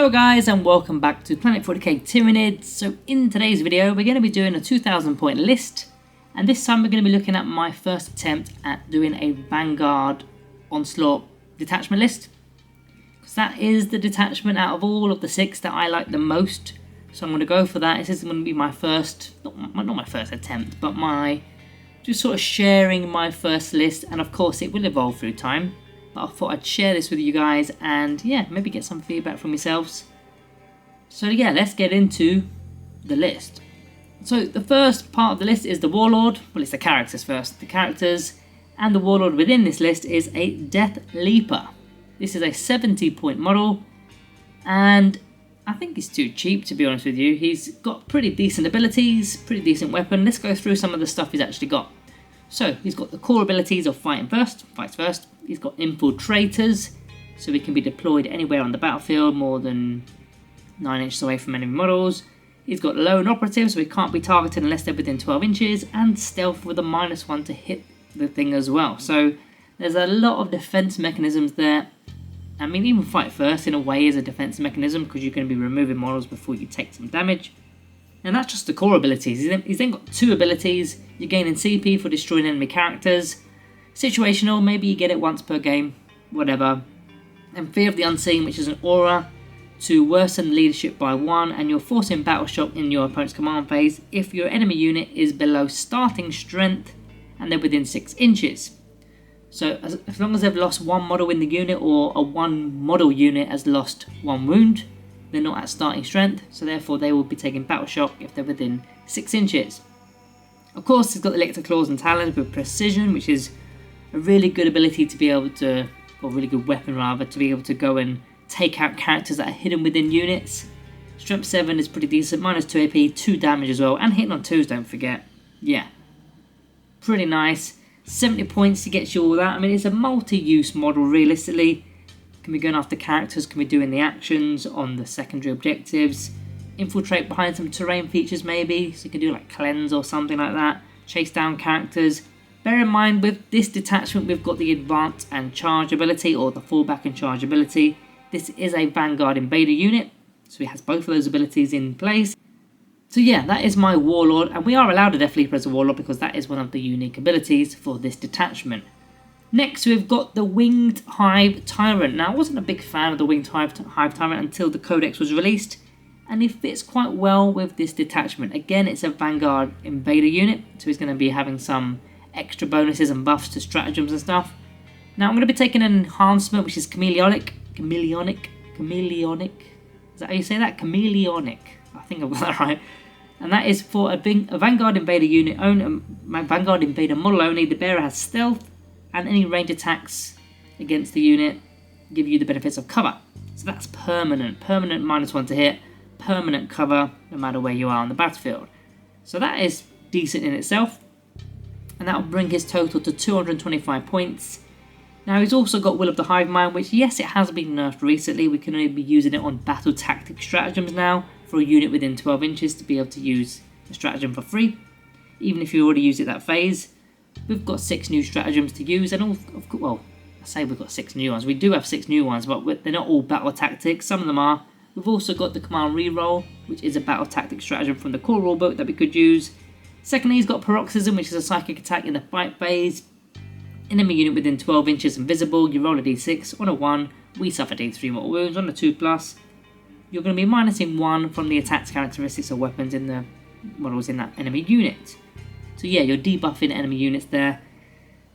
Hello guys and welcome back to Planet 40k Tyranids. So in today's video we're going to be doing a 2000 point list, and this time we're going to be looking at my first attempt at doing a Vanguard Onslaught detachment list, because that is the detachment out of all of the 6 that I like the most. So I'm going to go for that. This is going to be my first, not my first attempt, but my just sort of sharing my first list, and of course it will evolve through time. But I thought I'd share this with you guys and yeah, maybe get some feedback from yourselves. So yeah, let's get into the list. So the first part of the list is the Warlord. Well, it's the characters first. The characters, and the Warlord within this list is a Deathleaper. This is a 70 point model, and I think he's too cheap, to be honest with you. He's got pretty decent abilities, pretty decent weapon. Let's go through some of the stuff he's actually got. So he's got the core abilities of fighting first, fights first. He's got infiltrators, so he can be deployed anywhere on the battlefield more than 9 inches away from enemy models. He's got lone operative, so he can't be targeted unless they're within 12 inches, and stealth with a -1 to hit the thing as well. So there's a lot of defense mechanisms there. I mean, even fight first in a way is a defense mechanism, because you're going to be removing models before you take some damage. And that's just the core abilities. He's then got 2 abilities. You're gaining CP for destroying enemy characters. Situational, maybe you get it once per game, whatever. And Fear of the Unseen, which is an aura to worsen leadership by 1, and you're forcing battle shock in your opponent's command phase if your enemy unit is below starting strength and they're within 6 inches. So as long as they've lost 1 model in the unit, or a 1 model unit has lost 1 wound, they're not at starting strength, so therefore they will be taking battle shock if they're within 6 inches. Of course, he's got the Electric Claws and Talons with precision, which is a really good ability to be able to, or really good weapon rather, to be able to go and take out characters that are hidden within units. Strength 7 is pretty decent, -2 AP, 2 damage as well, and hitting on 2s, don't forget. Yeah, pretty nice. 70 points to get you all that. I mean, it's a multi-use model realistically. Can be going after characters, can be doing the actions on the secondary objectives, infiltrate behind some terrain features maybe, so you can do like cleanse or something like that, chase down characters. Bear in mind, with this detachment we've got the advance and charge ability, or the fallback and charge ability. This is a Vanguard Invader unit, so he has both of those abilities in place. So yeah, that is my Warlord, and we are allowed a Deathleaper as a Warlord because that is one of the unique abilities for this detachment. Next, we've got the Winged Hive Tyrant. Now, I wasn't a big fan of the Winged Hive Tyrant until the Codex was released, and he fits quite well with this detachment. Again, it's a Vanguard Invader unit, so he's going to be having some extra bonuses and buffs to stratagems and stuff. Now, I'm going to be taking an enhancement, which is Chameleonic. Is that how you say that? Chameleonic. I think I've got that right. And that is for a Vanguard Invader unit, my Vanguard Invader model only. The bearer has stealth, and any range attacks against the unit give you the benefits of cover. So that's permanent -1 to hit, permanent cover no matter where you are on the battlefield. So that is decent in itself, and that will bring his total to 225 points. Now he's also got Will of the Hive Mind, which yes, it has been nerfed recently. We can only be using it on battle tactic stratagems now for a unit within 12 inches to be able to use the stratagem for free, even if you already used it that phase. We've got 6 new stratagems to use, and well, I say we've got 6 new ones. We do have 6 new ones, but they're not all battle tactics. Some of them are. We've also got the Command Reroll, which is a battle tactic stratagem from the core rulebook that we could use. Secondly, he's got Paroxysm, which is a psychic attack in the fight phase. Enemy unit within 12 inches invisible. You roll a d6. On a 1, we suffer d3 mortal wounds. On a 2+, you're going to be minusing 1 from the attacks characteristics or weapons in the models in that enemy unit. So yeah, you're debuffing enemy units there.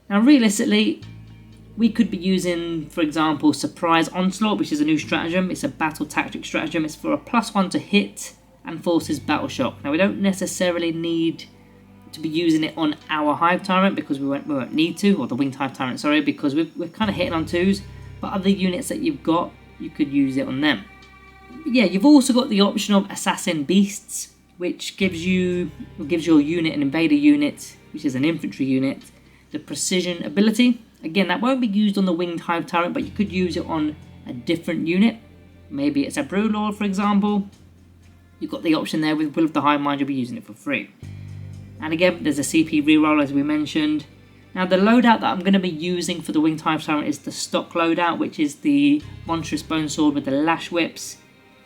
Now realistically, we could be using, for example, Surprise Onslaught, which is a new stratagem. It's a battle tactic stratagem. It's for a +1 to hit and forces battle shock. Now we don't necessarily need to be using it on our Hive Tyrant, because we won't need to, or the Winged Hive Tyrant, sorry, because we're kind of hitting on 2s. But other units that you've got, you could use it on them. But yeah, you've also got the option of Assassin Beasts, which gives your unit, an invader unit, which is an infantry unit, the precision ability. Again, that won't be used on the Winged Hive Tyrant, but you could use it on a different unit. Maybe it's a Broodlord, for example. You've got the option there with Will of the Hive Mind, you'll be using it for free. And again, there's a CP reroll, as we mentioned. Now, the loadout that I'm going to be using for the Winged Hive Tyrant is the stock loadout, which is the monstrous bone sword with the lash whips.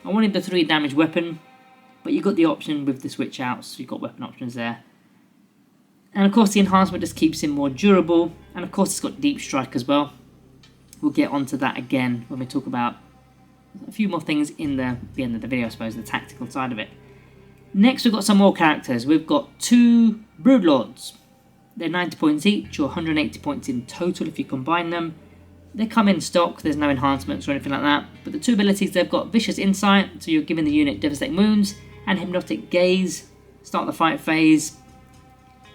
I wanted the 3 damage weapon, but you got the option with the switch outs, so you've got weapon options there. And of course the enhancement just keeps him more durable, and of course it's got deep strike as well. We'll get onto that again when we talk about a few more things in the end of the video, I suppose, the tactical side of it. Next we've got some more characters. We've got 2 Broodlords. They're 90 points each, or 180 points in total if you combine them. They come in stock, there's no enhancements or anything like that, but the 2 abilities, they've got Vicious Insight, so you're giving the unit devastating wounds, and Hypnotic Gaze. Start the fight phase,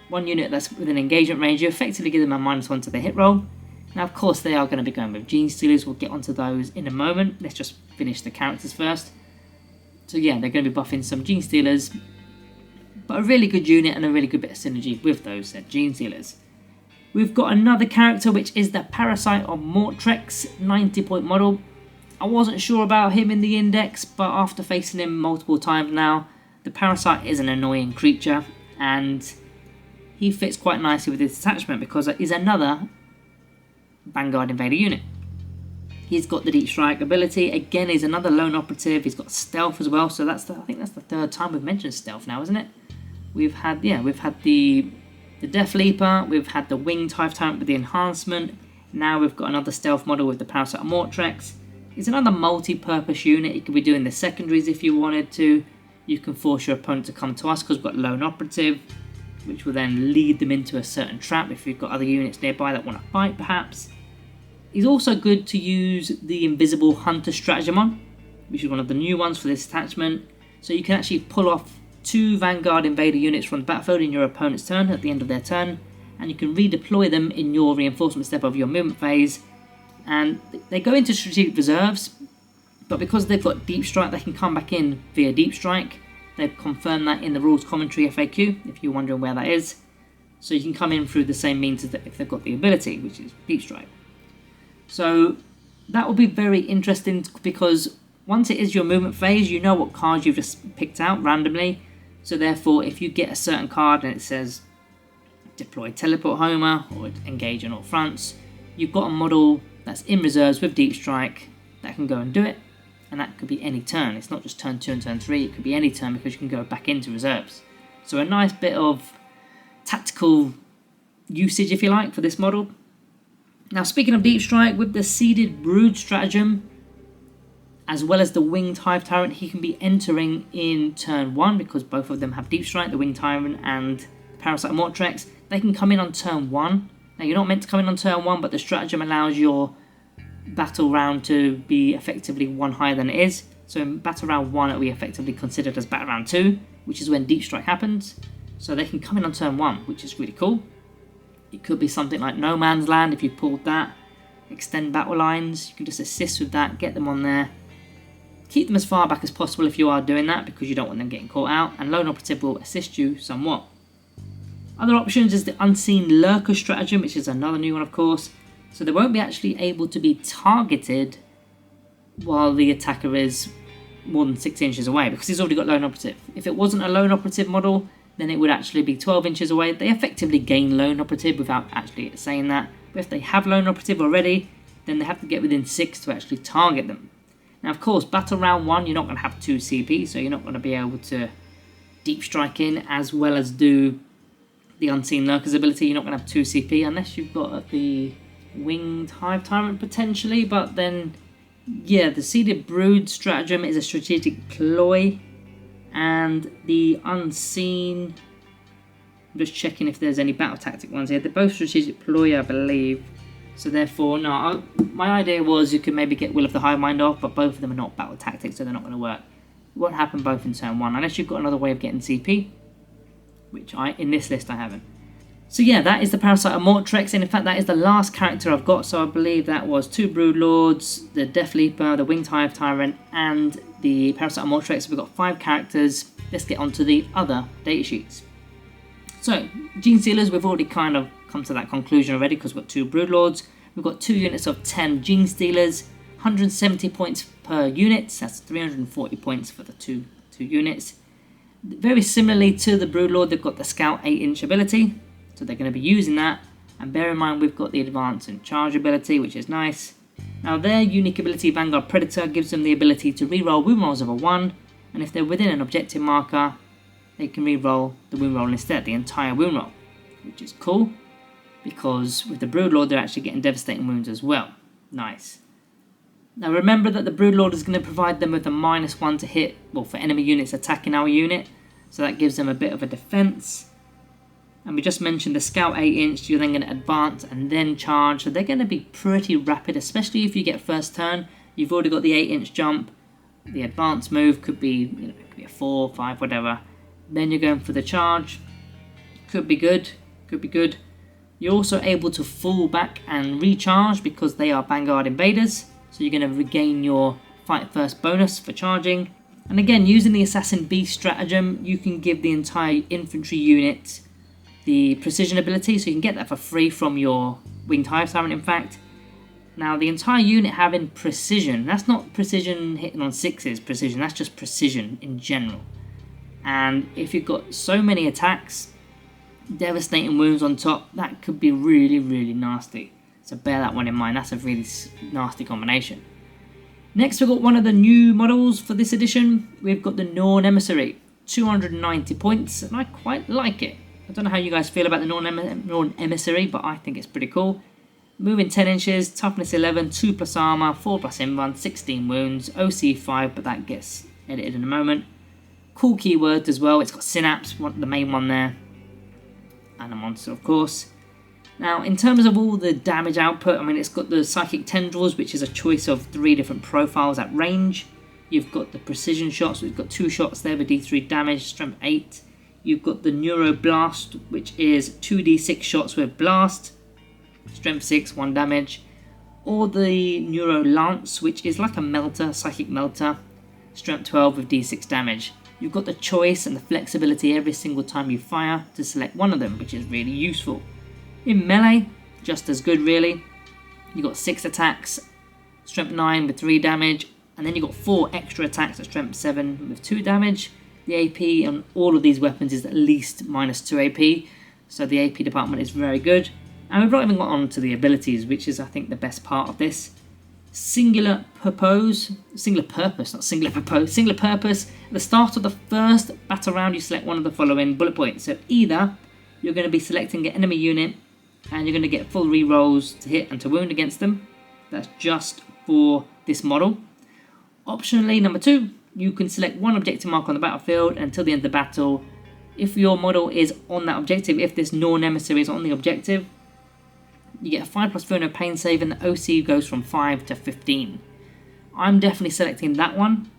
1 unit that's within engagement range, you effectively give them a -1 to the hit roll. Now of course they are going to be going with Genestealers, we'll get onto those in a moment. Let's just finish the characters first. So yeah, they're going to be buffing some Genestealers, but a really good unit and a really good bit of synergy with those said Genestealers. We've got another character which is the Parasite of Mortrex 90 point model. I wasn't sure about him in the index, but after facing him multiple times now, the Parasite is an annoying creature and he fits quite nicely with this attachment because he's another Vanguard Invader unit. He's got the Deep Strike ability, again he's another lone operative, he's got stealth as well, so I think that's the 3rd time we've mentioned stealth now, isn't it? We've had the Deathleaper, we've had the Winged Hive Tyrant with the enhancement, now we've got another stealth model with the Parasite of Mortrex. It's another multi-purpose unit, you could be doing the secondaries if you wanted to. You can force your opponent to come to us because we've got lone operative, which will then lead them into a certain trap if you've got other units nearby that want to fight perhaps. He's also good to use the Invisible Hunter stratagem on, which is one of the new ones for this attachment, so you can actually pull off 2 Vanguard Invader units from the battlefield in your opponent's turn at the end of their turn, and you can redeploy them in your reinforcement step of your movement phase, and they go into strategic reserves, but because they've got Deep Strike they can come back in via Deep Strike. They've confirmed that in the rules commentary FAQ if you're wondering where that is, so you can come in through the same means as if they've got the ability, which is Deep Strike. So that will be very interesting because once it is your movement phase, you know what cards you've just picked out randomly. So therefore, if you get a certain card and it says deploy Teleport Homer or engage on all fronts, you've got a model that's in reserves with Deep Strike that can go and do it. And that could be any turn. It's not just turn 2 and turn 3, it could be any turn because you can go back into reserves. So a nice bit of tactical usage, if you like, for this model. Now speaking of Deep Strike, with the Seeded Brood stratagem, as well as the Winged Hive Tyrant, he can be entering in turn 1 because both of them have Deep Strike, the Winged Tyrant and the Parasite of Mortrex. They can come in on turn 1. Now you're not meant to come in on turn 1, but the stratagem allows your battle round to be effectively 1 higher than it is. So in battle round 1 it will be effectively considered as battle round 2, which is when Deep Strike happens. So they can come in on turn 1, which is really cool. It could be something like No Man's Land if you pulled that. Extend battle lines, you can just assist with that, get them on there. Keep them as far back as possible if you are doing that because you don't want them getting caught out, and Lone Operative will assist you somewhat. Other options is the Unseen Lurker stratagem, which is another new one of course. So they won't be actually able to be targeted while the attacker is more than 6 inches away because he's already got Lone Operative. If it wasn't a Lone Operative model, then it would actually be 12 inches away. They effectively gain Lone Operative without actually saying that. But if they have Lone Operative already, then they have to get within 6 to actually target them. Now of course, battle round 1, you're not going to have 2 CP, so you're not going to be able to Deep Strike in as well as do the Unseen Lurker's ability. You're not going to have 2 CP unless you've got the Winged Hive Tyrant potentially, but then yeah, the Seeded Brood stratagem is a strategic ploy, and the Unseen, I'm just checking if there's any battle tactic ones here. They're both strategic ploy, I believe. So therefore, no, my idea was you could maybe get Will of the Hive Mind off, but both of them are not battle tactics, so they're not going to work. It won't happen both in turn 1, unless you've got another way of getting CP, which in this list I haven't. So yeah, that is the Parasite of Mortrex, and in fact that is the last character I've got, so I believe that was 2 Broodlords, the Deathleaper, the Winged Hive Tyrant, and the Parasite of Mortrex. So we've got 5 characters. Let's get on to the other datasheets. So, Genestealers, we've already kind of come to that conclusion already because we've got 2 Broodlords. We've got 2 units of 10 Genestealers, 170 points per unit, that's 340 points for the two units. Very similarly to the Broodlord, they've got the Scout 8-inch ability, so they're going to be using that. And bear in mind we've got the Advance and Charge ability, which is nice. Now their unique ability, Vanguard Predator, gives them the ability to reroll wound rolls of a 1, and if they're within an objective marker, they can reroll the wound roll instead, the entire wound roll, which is cool, because with the Broodlord they're actually getting devastating wounds as well. Nice. Now remember that the Broodlord is going to provide them with a -1 to hit, well, for enemy units attacking our unit, so that gives them a bit of a defense. And we just mentioned the Scout 8-inch, you're then going to advance and then charge, so they're going to be pretty rapid, especially if you get first turn. You've already got the 8-inch jump, the advanced move could be, you know, it could be a 4, 5, whatever. Then you're going for the charge, could be good, could be good. You're also able to fall back and recharge because they are Vanguard invaders, so you're going to regain your fight first bonus for charging. And again, using the Assassin Beast stratagem, you can give the entire infantry unit the precision ability, so you can get that for free from your Winged Hive Tyrant, in fact. Now the entire unit having precision, that's not precision hitting on 6's precision, that's just precision in general. And if you've got so many attacks, devastating wounds on top, that could be really, really nasty. So bear that one in mind, that's a really nasty combination. Next we've got one of the new models for this edition. We've got the Norn Emissary, 290 points, and I quite like it. I don't know how you guys feel about the Norn Emissary, but I think it's pretty cool. Moving 10 inches, toughness 11, 2+ armor, 4+ invuln, 16 wounds, OC 5, but that gets edited in a moment. Cool keywords as well, it's got Synapse, the main one there, and a monster of course. Now in terms of all the damage output, I mean, it's got the Psychic Tendrils, which is a choice of 3 different profiles at range. You've got the precision shots, we've got 2 shots there with D3 damage, strength 8. You've got the Neuro Blast, which is 2d6 shots with blast, strength 6, 1 damage. Or the Neuro Lance, which is like a melter, psychic melter, strength 12 with d6 damage. You've got the choice and the flexibility every single time you fire to select one of them, which is really useful. In melee, just as good really. You've got 6 attacks, strength 9 with 3 damage, and then you've got 4 extra attacks at strength 7 with 2 damage. The AP on all of these weapons is at least -2 AP, so the AP department is very good. And we've not even got on to the abilities, which is I think the best part of this. Singular purpose. At the start of the first battle round you select one of the following bullet points. So either you're going to be selecting an enemy unit and you're going to get full rerolls to hit and to wound against them. That's just for this model. Optionally, number 2, you can select one objective mark on the battlefield until the end of the battle. If your model is on that objective, if this Norn Emissary is on the objective, you get a 5+ Fear No Pain save and the OC goes from 5 to 15. I'm definitely selecting that one.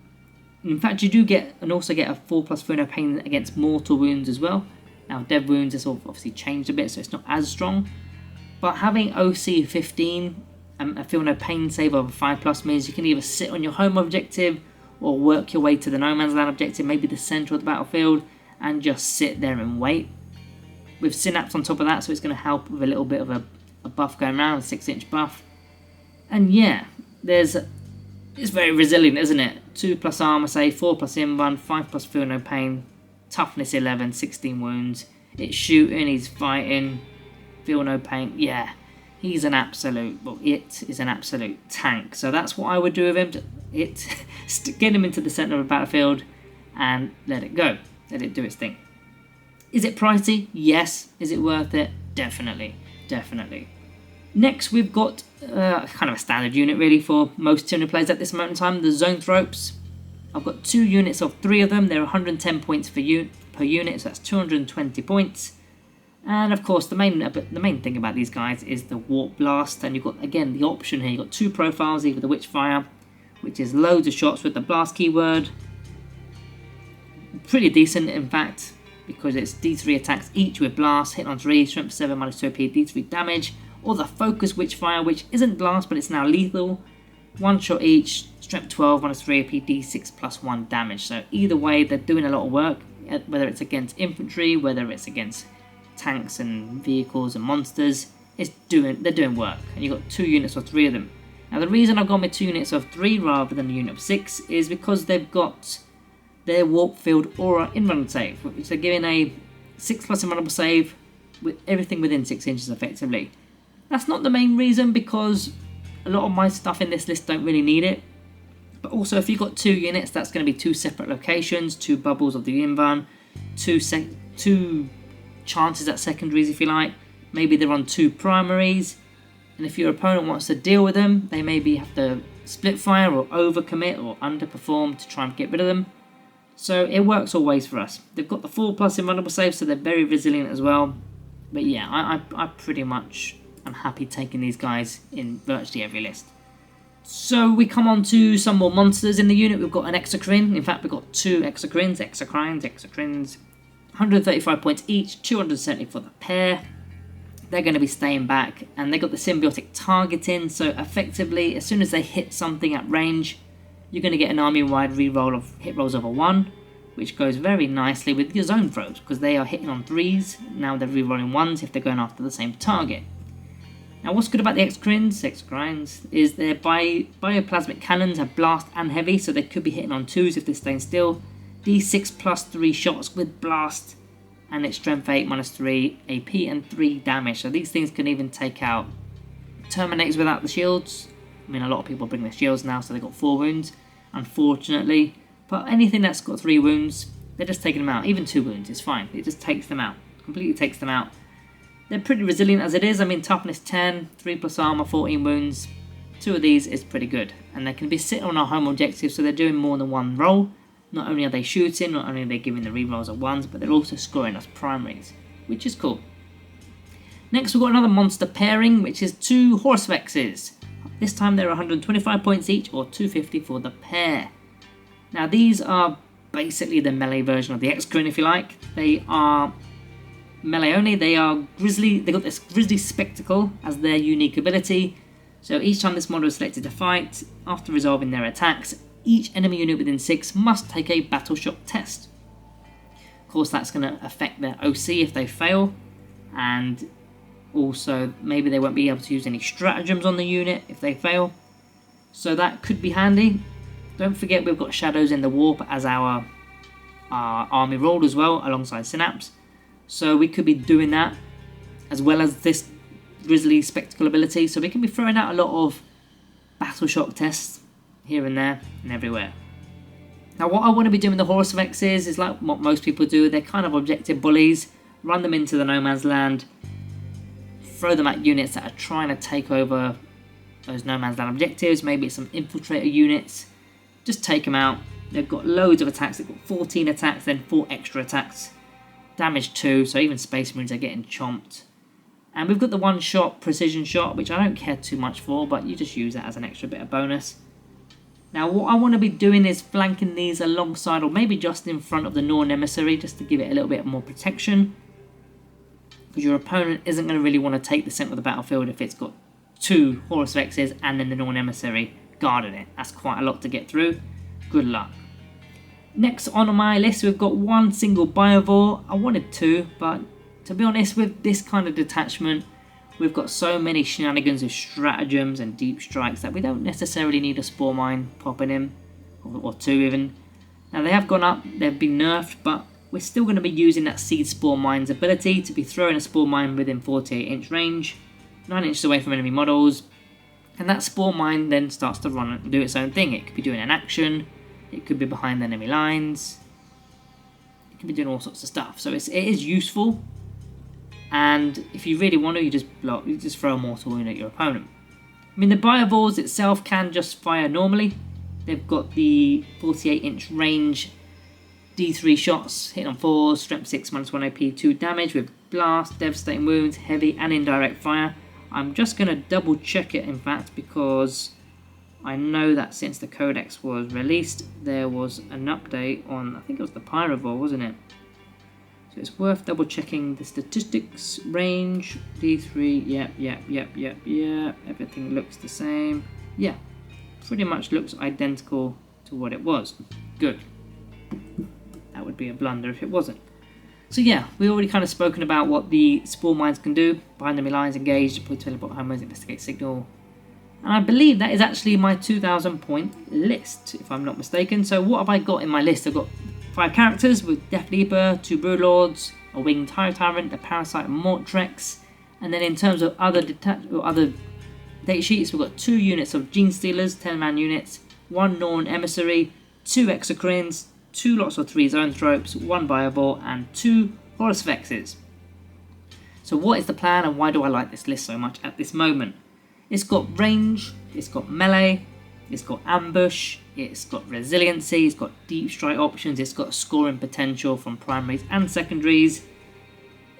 In fact, you do get and also get a 4+ Fear No Pain against mortal wounds as well. Now, dead wounds has obviously changed a bit, so it's not as strong. But having OC 15 and a Feel No Pain save of a 5+ means you can either sit on your home objective or work your way to the No Man's Land objective, maybe the centre of the battlefield, and just sit there and wait. With Synapse on top of that, so it's going to help with a little bit of a buff going around, a 6-inch buff. And yeah, it's very resilient, isn't it? 2+ armor save, 4+ invuln, 5+ Feel No Pain, toughness 11, 16 wounds. It's shooting, he's fighting, Feel No Pain. Yeah, he's an absolute, well, it is an absolute tank. So that's what I would do with him. Get him into the centre of the battlefield and let it go. Let it do its thing. Is it pricey? Yes. Is it worth it? Definitely. Definitely. Next, we've got kind of a standard unit really for most Tyranid players at this moment in time, the Zoanthropes. I've got 2 units of 3 of them. They're 110 points per unit, so that's 220 points. And of course, the main thing about these guys is the Warp Blast. And you've got, again, the option here. You've got 2 profiles, either the Witchfire, which is loads of shots with the blast keyword. Pretty decent, in fact, because it's D3 attacks each with blast, hit on 3, strength 7, -2 AP, D3 damage. Or the Focus Witchfire, which isn't blast, but it's now lethal. 1 shot each, strength 12, -3 AP, D6 +1 damage. So either way, they're doing a lot of work, whether it's against infantry, whether it's against tanks and vehicles and monsters. They're doing work, and you've got 2 units of 3 of them. Now the reason I've gone with 2 units of 3 rather than a unit of 6 is because they've got their Warp Field Aura invulnerable save, which they're giving a 6+ invulnerable save with everything within 6 inches effectively. That's not the main reason, because a lot of my stuff in this list don't really need it. But also, if you've got 2 units, that's going to be 2 separate locations, 2 bubbles of the Invan, 2 chances at secondaries, if you like. Maybe they're on 2 primaries, and if your opponent wants to deal with them, they maybe have to split fire or overcommit or underperform to try and get rid of them. So it works all ways for us. They've got the 4+ invulnerable save, so they're very resilient as well. But yeah, I pretty much am happy taking these guys in virtually every list. So we come on to some more monsters in the unit. We've got an Exocrine. In fact, we've got 2 Exocrines. 135 points each, 270 for the pair. They're going to be staying back, and they got the symbiotic targeting, so effectively, as soon as they hit something at range, you're going to get an army-wide reroll of hit rolls over 1, which goes very nicely with your Zoanthropes, because they are hitting on 3s, now they're rerolling 1s if they're going after the same target. Now what's good about the Exocrines, is their bioplasmic cannons have blast and heavy, so they could be hitting on 2s if they're staying still. D6 plus 3 shots with blast, and it's strength 8 minus 3 AP and 3 damage. So these things can even take out Terminators without the shields. I mean, a lot of people bring their shields now, so they've got 4 wounds, unfortunately. But anything that's got 3 wounds, they're just taking them out. Even 2 wounds is fine. It just takes them out. Completely takes them out. They're pretty resilient as it is. I mean, toughness 10, 3+ armor, 14 wounds. 2 of these is pretty good. And they can be sitting on our home objective, so they're doing more than 1 roll. Not only are they shooting, not only are they giving the rerolls at 1s, but they're also scoring us primaries, which is cool. Next, we've got another monster pairing, which is 2 Harsupexes. This time they're 125 points each, or 250 for the pair. Now these are basically the melee version of the Exocrine, if you like. They are melee only. They are grizzly. They got this grizzly spectacle as their unique ability. So each time this model is selected to fight, after resolving their attacks, each enemy unit within 6 must take a battle shock test. Of course, that's going to affect their OC if they fail, and also maybe they won't be able to use any stratagems on the unit if they fail. So that could be handy. Don't forget we've got Shadows in the Warp as our army roll as well, alongside Synapse. So we could be doing that as well as this Grizzly Spectacle ability. So we can be throwing out a lot of battle shock tests here and there and everywhere. Now what I want to be doing with the Harsupexes is like what most people do. They're kind of objective bullies. Run them into the no man's land. Throw them at units that are trying to take over those no man's land objectives. Maybe it's some infiltrator units. Just take them out. They've got loads of attacks. They've got 14 attacks, then 4 extra attacks. Damage 2, so even Space Marines are getting chomped. And we've got the 1-shot precision shot, which I don't care too much for, but you just use that as an extra bit of bonus. Now what I want to be doing is flanking these alongside, or maybe just in front of the Norn Emissary, just to give it a little bit more protection. Because your opponent isn't going to really want to take the centre of the battlefield if it's got 2 Harsupexes and then the Norn Emissary guarding it. That's quite a lot to get through. Good luck. Next on my list, we've got 1 single Biovore. I wanted 2, but to be honest, with this kind of detachment, we've got so many shenanigans with stratagems and deep strikes that we don't necessarily need a Spore Mine popping in, or 2 even. Now they have gone up, they've been nerfed, but we're still going to be using that Seed Spore Mine's ability to be throwing a Spore Mine within 48-inch range, 9 inches away from enemy models, and that Spore Mine then starts to run and do its own thing. It could be doing an action, it could be behind enemy lines, it could be doing all sorts of stuff. So it is useful. And if you really want to, you just block, you just throw a mortal wound at your opponent. I mean, the Biovores itself can just fire normally. They've got the 48-inch range, D3 shots, hit on 4s, strength 6 minus 1 AP, 2 damage with blast, devastating wounds, heavy and indirect fire. I'm just going to double check it, in fact, because I know that since the Codex was released, there was an update on, I think it was the Biovore, wasn't it? So it's worth double checking the statistics. Range, D3, yep, everything looks the same. Yeah, pretty much looks identical to what it was. Good. That would be a blunder if it wasn't. So yeah, we already kind of spoken about what the Spore Mines can do. Behind enemy lines, engage, deploy teleport homers, investigate signal. And I believe that is actually my 2,000 point list, if I'm not mistaken. So what have I got in my list? I've got 5 characters with Deathleaper, 2 Broodlords, a Winged Tyrant, a Parasite of Mortrex, and then in terms of other data sheets, we've got 2 units of Genestealers, 10-man units, 1 Norn Emissary, 2 Exocrines, 2 lots of 3 Zoanthropes, 1 Biovore, and 2 Harsupexes. So what is the plan and why do I like this list so much at this moment? It's got range, it's got melee, it's got ambush, it's got resiliency, it's got deep strike options, it's got scoring potential from primaries and secondaries.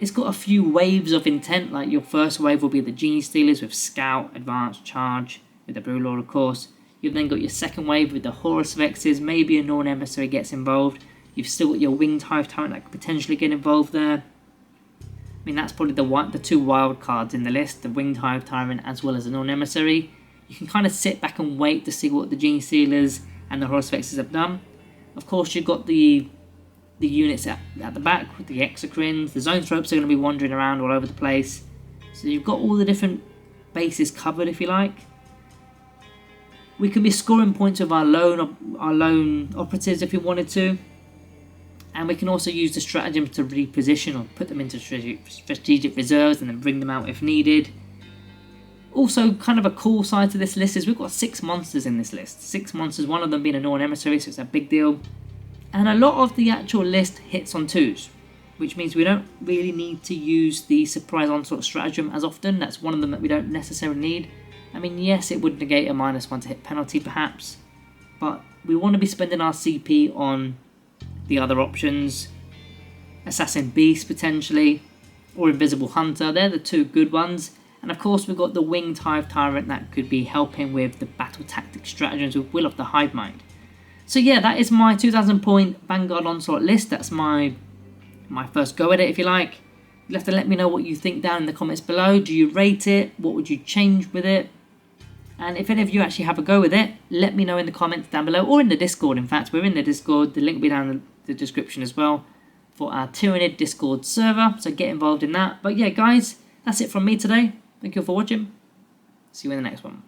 It's got a few waves of intent, like your first wave will be the Genestealers with Scout, Advanced, Charge, with the Broodlord of course. You've then got your second wave with the Harsupexes, maybe a Norn Emissary gets involved. You've still got your Winged Hive Tyrant that could potentially get involved there. I mean, that's probably the 2 wild cards in the list, the Winged Hive Tyrant as well as the Norn Emissary. You can kind of sit back and wait to see what the Genestealers and the Harsupexes have done. Of course, you've got the units at the back with the Exocrines. The Zoanthropes are going to be wandering around all over the place. So you've got all the different bases covered, if you like. We can be scoring points with our lone operatives if we wanted to. And we can also use the stratagem to reposition or put them into strategic reserves and then bring them out if needed. Also, kind of a cool side to this list is we've got 6 monsters in this list. 6 monsters, one of them being a Norn Emissary, so it's a big deal. And a lot of the actual list hits on 2s, which means we don't really need to use the Surprise Onslaught stratagem as often. That's one of them that we don't necessarily need. I mean, yes, it would negate a -1 to hit penalty perhaps, but we want to be spending our CP on the other options. Assassin Beast potentially, or Invisible Hunter, they're the 2 good ones. And of course we've got the Winged Hive Tyrant that could be helping with the battle tactic stratagems with Will of the Hive Mind. So yeah, that is my 2000 point Vanguard Onslaught list. That's my first go at it, if you like. You'll have to let me know what you think down in the comments below. Do you rate it? What would you change with it? And if any of you actually have a go with it, let me know in the comments down below, or in the Discord. In fact, we're in the Discord. The link will be down in the description as well for our Tyranid Discord server. So get involved in that. But yeah, guys, that's it from me today. Thank you for watching. See you in the next one.